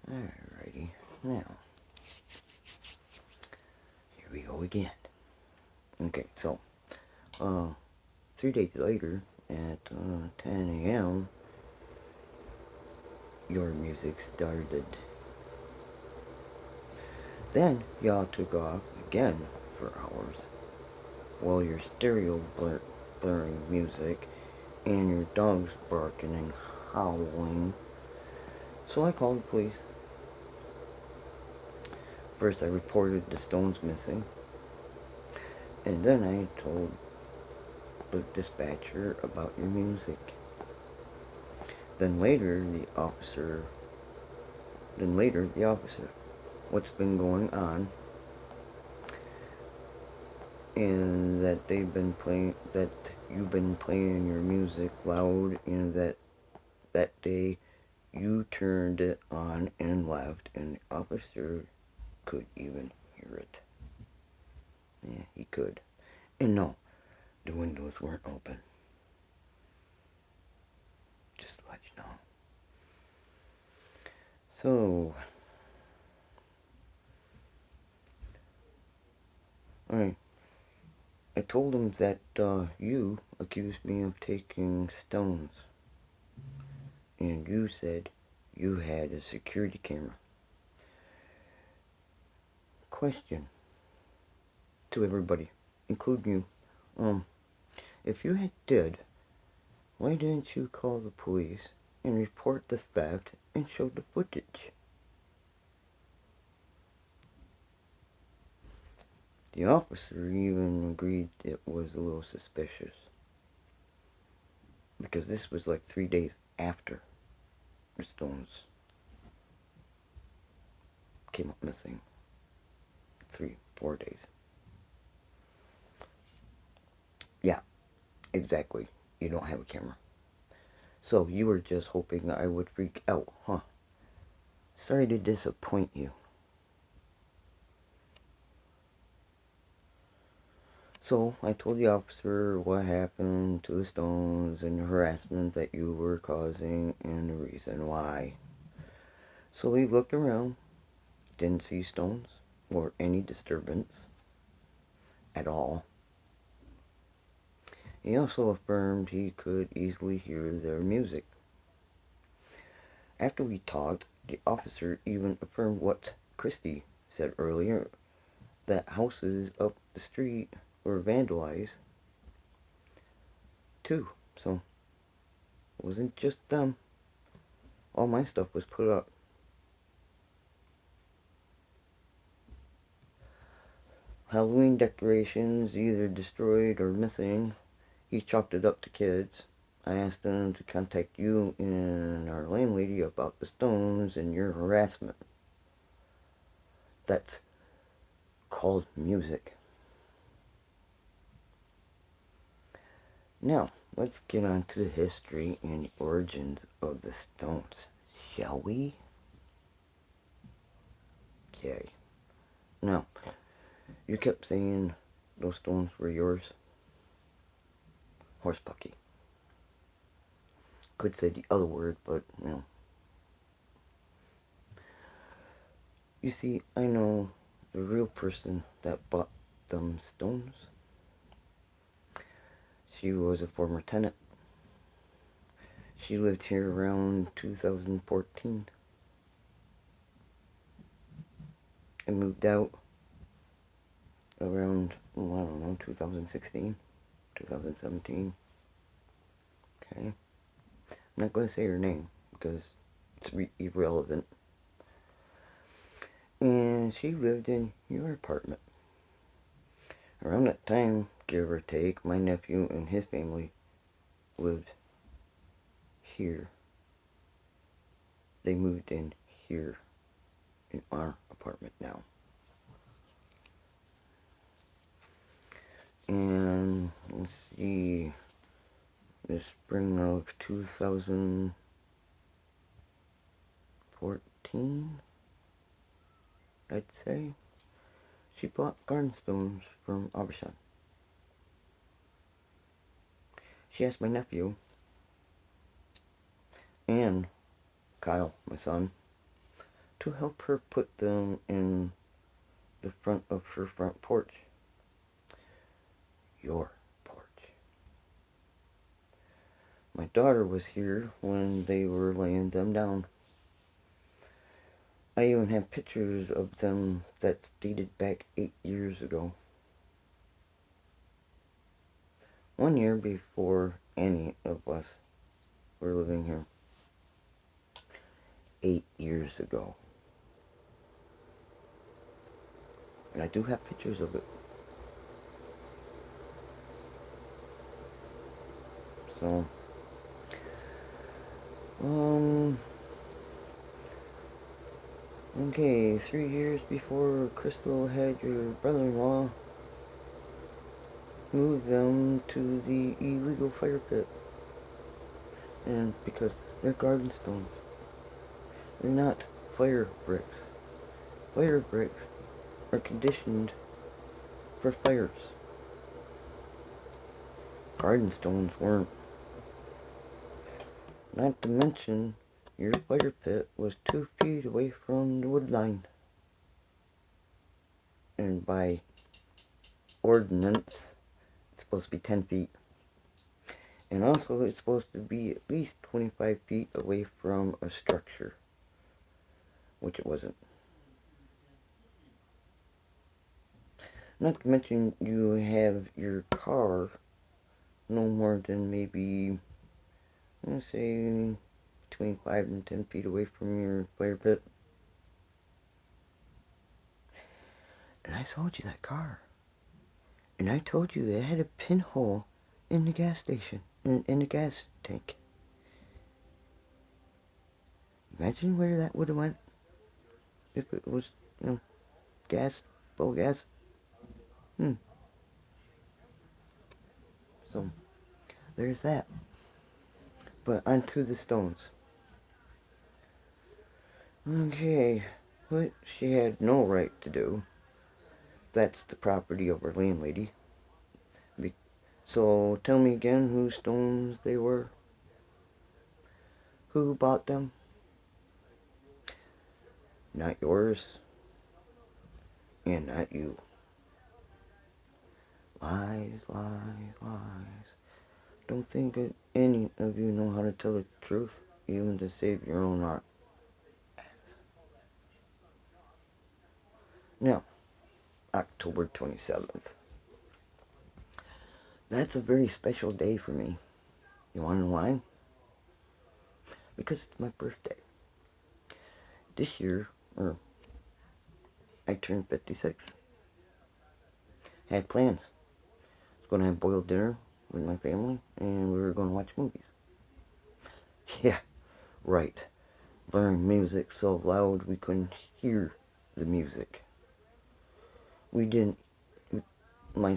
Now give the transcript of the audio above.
Alrighty, now, here we go again. Okay, so, 3 days later, at 10 a.m., your music started. Then, y'all took off again for hours, while your stereo blaring music, and your dogs barking and howling. So I called the police. First I reported the stones missing, and then I told the dispatcher about your music. Then later the officer, what's been going on, and that you've been playing your music loud, and that day you turned it on and left, and the officer could even hear it. Yeah, he could. And no, the windows weren't open. Just to let you know. So, I told him that you accused me of taking stones, and you said you had a security camera. Question to everybody, including you. If you did, why didn't you call the police and report the theft and show the footage? The officer even agreed it was a little suspicious, because this was like 3 days after the stones came up missing. 3-4 days. Yeah, exactly. You don't have a camera. So you were just hoping I would freak out, huh? Sorry to disappoint you. So I told the officer what happened to the stones and the harassment that you were causing and the reason why. So he looked around, didn't see stones or any disturbance at all. He also affirmed he could easily hear their music. After we talked, the officer even affirmed what Christy said earlier, that houses up the street were vandalized too. So it wasn't just them. All my stuff was put up. Halloween decorations either destroyed or missing. He chalked it up to kids. I asked them to contact you and our landlady about the stones and your harassment. That's called music. Now, let's get on to the history and the origins of the stones, shall we? Okay. Now, you kept saying those stones were yours. Horsepucky. Could say the other word, but, you know. You see, I know the real person that bought them stones. She was a former tenant. She lived here around 2014. And moved out around, I don't know, 2016, 2017. Okay. I'm not going to say her name because it's irrelevant. And she lived in your apartment. Around that time, give or take, my nephew and his family lived here. They moved in here in our apartment now. And let's see, the spring of 2014, I'd say, she bought garden stones from Abishan. She asked my nephew and Kyle, my son, to help her put them in the front of her front porch. Your porch. My daughter was here when they were laying them down. I even have pictures of them that's dated back 8 years ago. 1 year before any of us were living here. 8 years ago. And I do have pictures of it. So, okay, 3 years before Crystal had your brother-in-law move them to the illegal fire pit. And because they're garden stones. They're not fire bricks. Fire bricks are conditioned for fires. Garden stones weren't. Not to mention, your fire pit was 2 feet away from the wood line. And by ordinance, it's supposed to be 10 feet. And also, it's supposed to be at least 25 feet away from a structure. Which it wasn't. Not to mention, you have your car no more than maybe, I'm going to say, between 5 and 10 feet away from your fire pit. And I sold you that car. And I told you it had a pinhole in the gas station, in the gas tank. Imagine where that would have went if it was, gas, full of gas. So, there's that. But onto the stones. Okay, what she had no right to do. That's the property of her landlady. So tell me again whose stones they were. Who bought them? Not yours. And not you. Lies, lies, lies. Don't think that any of you know how to tell the truth, even to save your own ass. Now, October 27th. That's a very special day for me. You want to know why? Because it's my birthday. This year, I turned 56. Had plans. I was going to have boiled dinner with my family, and we were going to watch movies. Yeah, right. Blaring music so loud we couldn't hear the music. We didn't. My son